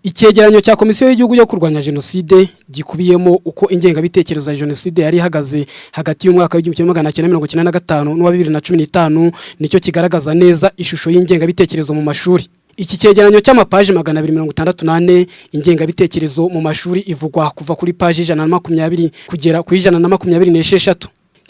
Icyegeranyo cya Komisiyo y'Igihugu yo kurwanya Genocide gikubiyemo uko ingengabitekerezo ya Genocide yari ihagaze hagati y'umwaka w'1995 n'uwa 2015 nicyo kigaragaza neza ishusho y'ingengabitekerezo mu mashuri. Iki cyegeranyo cy'amapaji 268 ingengabitekerezo mu mashuri ivugwa kuva kuri paji 120 kugera ku 126.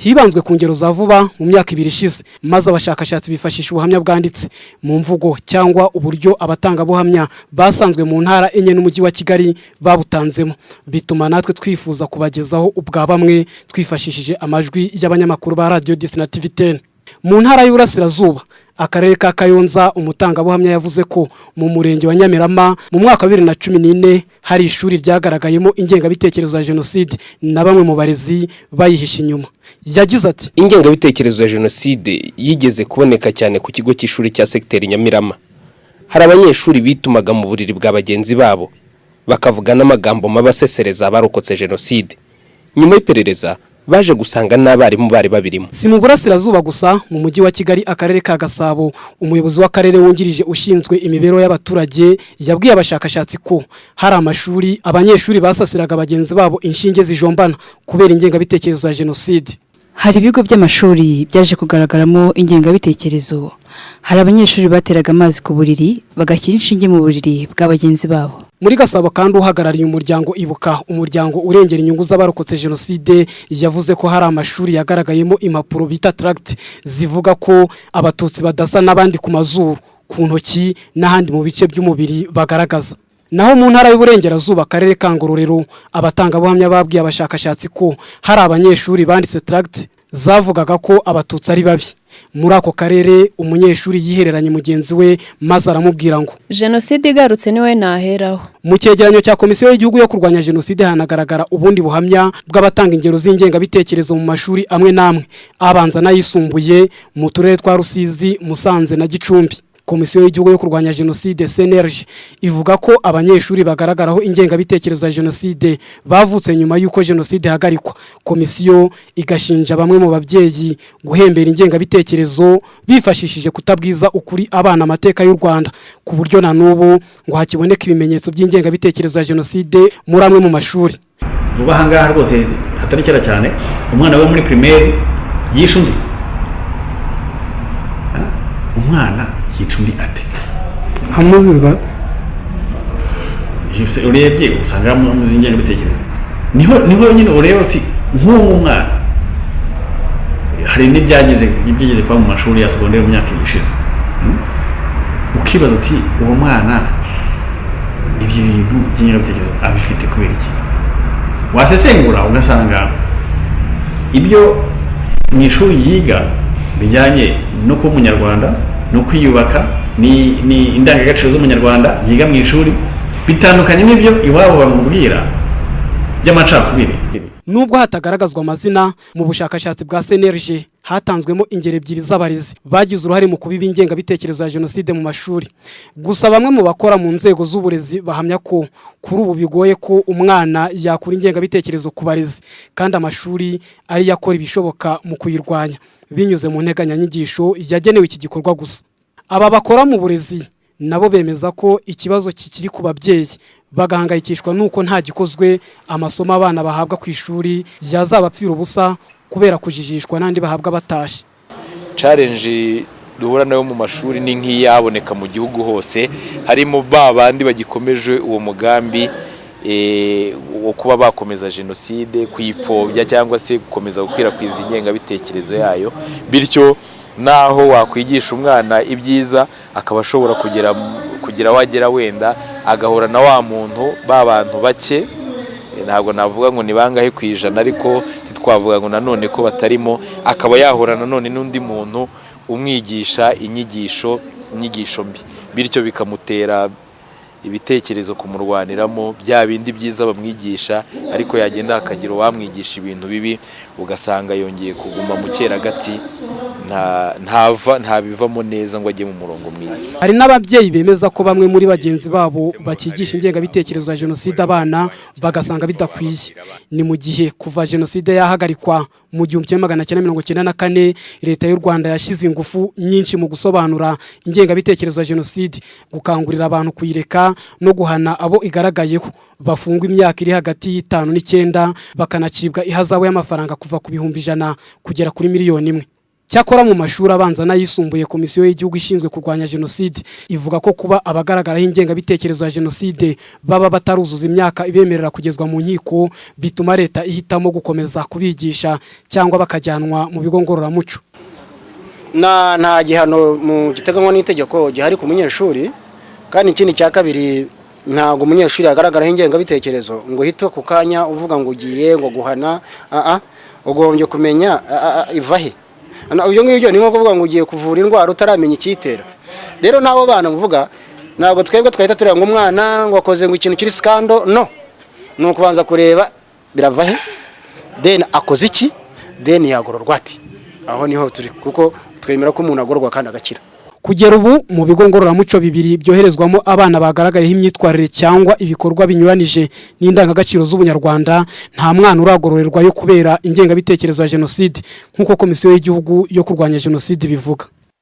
Hibanzwe ku ngero za vuba mu myaka 2 ishize, maze abashakashatsi bifashisha ubuhamya bwanditse mu mvugo cyangwa uburyo abatanga buhamya basanzwe mu ntara enye n'umujyi wa Kigali babutanzemo, bituma natwe twifuza kubagezaho ubwa bamwe twifashishije amajwi y'abanyamakuru ba Radio na TV 10. Mu ntara y'Uburasirazuba, akarere ka Kayonza, umutanga buhamya yavuze ko mu murenge wa Nyamirama mu mwaka wa 2014 hari ishuri ryagaragayemo ingengabitekerezo ya Genocide na bamwe mu barezi bayihisha inyuma. Yagize ati ingengabitekerezo ya Genocide yigeze kuboneka cyane ku kigo cy'ishuri cya secteur Nyamirama. Hari abanyeshuri bitumaga mu buriri bwa bagenzi babo bakavuga n'amagambo mabasesereza abarokotse Genocide. Nyuma y'iperereza baje gusanga n'abarimu bari babirimo. Si mu Burasirazuba gusa, mu mujyi wa Kigali, akarere ka Gasabo, umuyobozi w'akarere wungirije ushinzwe imibero y'abaturage yabwiye abashakashatsi ko hari amashuri abanyeshuri basasiraga bagenzi babo inshinge zijombana kubera ingengabitekerezo ya Genocide. Hari ibigo by'amashuri byaje kugaragaramo ingengabitekerezo. Hari abanyeshuri bateraga amazi ku buriri bagashyira inshinge mu buriri bw'abagenzi babo. Muri Gasabo kandi uhagarariye umuryango Ibuka, umuryango urengera inyungu z'abarokotse Genocide, yavuze ko hari amashuri yagaragayemo impapuro bita tract zivuga ko abatutsi badasa n'abandi ku mazuru, ku ntoki n'ahandi mu bice by'umubiri bagaragaza. Naho mu ntara y'Uburengerazuba, akarere ka Ngororero, abatanga buhamya babwiye abashakashatsi ko hari abanyeshuri banditse tract zavugaga ko abatutsi ari babi. Muri ako karere umunyeshuri yihereranye mugenzi we maze aramubwira ngo Genocide igarutse niwe naheraho. Mu cyegeranyo cya Komisiyo y'Igihugu yo kurwanya Genocide hanagaragara ubundi buhamya bw'abatanga ingero z'ingengabitekerezo mu mashuri amwe namwe abanza n'ayisumbuye mu turere twa Rusizi, Musanze na Gicumbi. Komisiyo y'Igihugu yo kurwanya Genocide CNRG ivuga ko abanyeshuri bagaragaraho ingengabitekerezo ya Genocide bavutse nyuma y'uko Genocide hagarikwa. Komisiyo igashinja bamwe mu babyeyi guhembera ingengabitekerezo bifashishije kutabwiza ukuri abana amateka y'u Rwanda, ku buryo na n'ubu ngo hakiboneka ibimenyetso by'ingengabitekerezo ya Genocide muri amwe mu mashuri. Vuba hangaha rwose hatari cyera cyane umwana we muri primaire yishe undi. Umwana yicundi ati hamuziza urebye usanga mu zingenge bitekerezo niho nyine ureba uti nk'uwo mwana hari n'ibyageze kwa mu mashuri ya secondaire mu myaka ishize, ukibaza uti uwo mwana ibyo bintu by'ingenge bitekerezo abifite kubera iki? Wasesengura ugasanga ibyo mu ishuri yiga bijyanye no kuba umunyarwanda no kwiyubaka ni indangagaciro z'umunyarwanda yiga mu ishuri bitandukanye n'ibyo iwabo bamubwira by'amacakubiri. Nubwo hatagaragazwa amazina, mu bushakashatsi bwa CNRG hatanzwemo ingero ebyiri z'abarezi bagize uruhare mu kubiba ingengabitekerezo ya Genocide mu mashuri. Gusa bamwe mu bakora mu nzego z'uburezi bahamya ko kuri ubu bigoye ko umwana yakura ingengabitekerezo ku barezi, kandi amashuri ari yakora ibishoboka mu kuyirwanya binyuze mu nteganyanyigisho yagenewe iki gikorwa gusa. Aba bakora mu burezi nabo bemeza ko ikibazo kikiri ku babyeyi, bagahangayikishwa nuko nta gikozwe amasomo abana bahabwa ku ishuri yazabapfira ubusa kubera kujijishwa n'andi bahabwa batashe. Challenge duhura nayo mu mashuri ni nk'iyaboneka mu gihugu hose, harimo babandi bagikomeje uwo mugambi wo kuba bakomeza Genocide, kuyipfobya cyangwa se gukomeza gukwirakwiza ingengabitekerezo yayo, bityo naho wakwigisha umwana ibyiza akaba ashobora kugira wagera wenda agahura na wa muntu babantu bake, ntabwo navuga ngo ni bangahe kwijana, ariko titwavuga ngo nanone ko batarimo, akaba yahura nanone n'undi muntu umwigisha inyigisho mbi, bityo bikamutera ibitekerezo kumurwaniramo bya bindi byiza bamwigisha, ariko yagenda akagira uwamwigisha ibintu bibi ugasanga yongeye kuguma mu cyeragati ntabivamo neza ngo ajye mu murongo mwiza. Hari n'ababyeyi bemeza ko bamwe muri bagenzi babo bakigisha ingengabitekerezo ya jenoside abana bagasanga bidakwiye. Ni mu gihe kuva jenoside yahagarikwa mu 1994 leta y'u Rwanda yashyize ingufu nyinshi mu gusobanura ingengabitekerezo ya jenoside, gukangurira abantu kuyireka no guhana abo igaragayeho. Bafungwa imyaka iri hagati y'5 n'9 bakanacibwa ihazabu y'amafaranga kuva ku 100,000 kugera kuri 1,000,000. Cyakora mu mashuri abanza n'ayisumbuye Komisiyo y'Igihugu ishinzwe kurwanya jenoside ivuga ko kuba abagaragaraho ingengabitekerezo ya jenoside baba bataruzuza imyaka ibemerera kugezwa mu nkiko bituma leta ihitamo gukomeza kubigisha cyangwa bakajyanwa mu bigo ngororamuco. Nta gihano mu giteganywa n'itegeko gihari ku munyeshuri, kandi ikindi cya kabiri ntago umunyeshuri agaragaraho ingengabitekerezo ngo hito ku kanya uvuga ngo ugiye ngo guhana. Ugombye kumenya ivahe. Ibyo ngibyo ni nko kuvuga ngo ugiye kuvura indwara utaramenya icyitera. Rero nabo bana mvuga ntabwo twebwe twahita tureba ngo umwana ngo akoze ngo ikintu kiri scandal, no. Nuko kubanza kureba biravahe, then akoze iki, then yagororwa ati. Aho niho turi, kuko twemera ko umuntu agororwa kandi agakira. Kugera ubu mu bigo ngororamuco 2 byoherezwamo abana bagaragayeho imyitwarire cyangwa ibikorwa binyuranije n'indangagaciro z'ubunyarwanda, nta mwana uragororerwa yo kubera ingengabitekerezo ya jenoside nk'uko Komisiyo y'Igihugu yo kurwanya jenoside bivuga.